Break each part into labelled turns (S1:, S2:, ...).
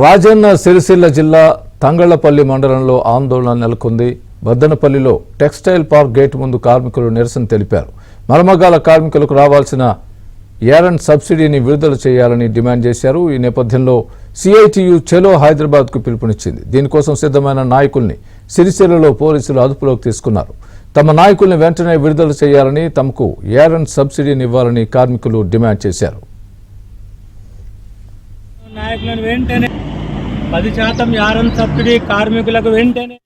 S1: రాజన్న సిరిసిల్ల జిల్లా తంగళ్లపల్లి మండలంలో ఆందోళన నెలకొంది. బద్దనపల్లిలో టెక్స్టైల్ పార్క్ గేట్ ముందు కార్మికులు నిరసన తెలిపారు. మరమగాల కార్మికులకు రావాల్సిన ఏరన్ సబ్సిడీని విడుదల చేయాలని డిమాండ్ చేశారు. ఈ నేపథ్యంలో సిఐటియు చలో హైదరాబాద్ కు పిలుపునిచ్చింది. దీనికోసం సిద్ధమైన నాయకుల్ని సిరిసిల్లలో పోలీసులు అదుపులోకి తీసుకున్నారు. తమ నాయకుల్ని వెంటనే విడుదల చేయాలని, తమకు ఏరన్ సబ్సిడీని ఇవ్వాలని కార్మికులు డిమాండ్ చేశారు.
S2: నాయకులను వెంటనే 10% యారన్ సబ్సిడీ కార్మికులకు వెంటనే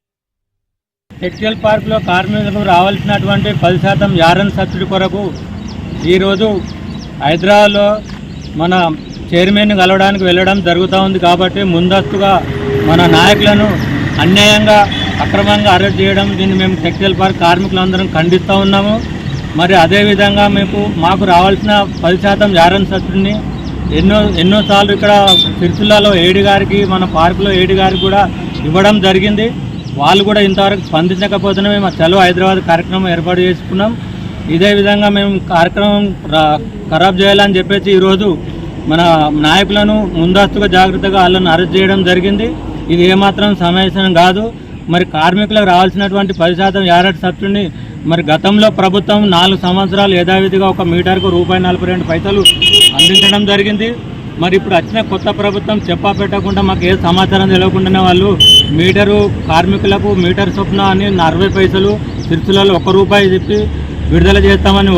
S2: టెక్స్టైల్ పార్క్లో కార్మికులకు రావాల్సినటువంటి 10% యారన్ సబ్సిడీ కొరకు ఈరోజు హైదరాబాద్లో మన చైర్మన్ కలవడానికి వెళ్ళడం జరుగుతూ ఉంది. కాబట్టి ముందస్తుగా మన నాయకులను అన్యాయంగా అక్రమంగా అరెస్ట్ చేయడం, దీన్ని మేము టెక్స్టైల్ పార్క్ కార్మికులందరం ఖండిస్తూ ఉన్నాము. మరి అదేవిధంగా మాకు రావాల్సిన 10% యారన్ సబ్సిడీని ఎన్నోసార్లు ఇక్కడ సిరిసిల్లలో ఏడి గారికి, మన పార్కులో ఏడి గారికి కూడా ఇవ్వడం జరిగింది. వాళ్ళు కూడా ఇంతవరకు స్పందించకపోతేనే మేము చలో హైదరాబాద్ కార్యక్రమం ఏర్పాటు చేసుకున్నాం. ఇదే విధంగా మేము కార్యక్రమం ఖరాబ్ చేయాలని చెప్పేసి ఈరోజు మన నాయకులను ముందస్తుగా జాగ్రత్తగా వాళ్ళని అరెస్ట్ చేయడం జరిగింది. ఇది ఏమాత్రం సమావేశం కాదు. మరి కార్మికులకు రావాల్సినటువంటి 10% యారన్ సబ్సిడీని మరి గతంలో ప్రభుత్వం 4 సంవత్సరాలు యథావిధిగా ఒక మీటర్కు ₹1.42 అందించడం జరిగింది. మరి ఇప్పుడు వచ్చిన కొత్త ప్రభుత్వం చెప్పా పెట్టకుండా మాకు ఏ సమాచారం తెలియకుండానే వాళ్ళు మీటరు కార్మికులకు మీటర్ చొప్పున అని 40 పైసలు, సిరిసిల్లలో ₹1 చెప్పి విడుదల చేస్తామని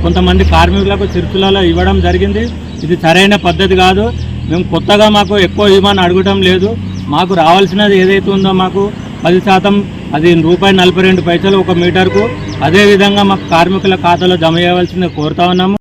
S2: కొంతమంది కార్మికులకు సిరిసిల్లలో ఇవ్వడం జరిగింది. ఇది సరైన పద్ధతి కాదు. మేము కొత్తగా మాకు ఎక్కువ ఇవ్వమని అడగటం లేదు. మాకు రావాల్సినది ఏదైతే ఉందో మాకు 10%, అది ₹1.42 ఒక మీటర్కు, అదేవిధంగా మాకు కార్మికుల ఖాతాలో జమ చేయవలసింది కోరుతా ఉన్నాము.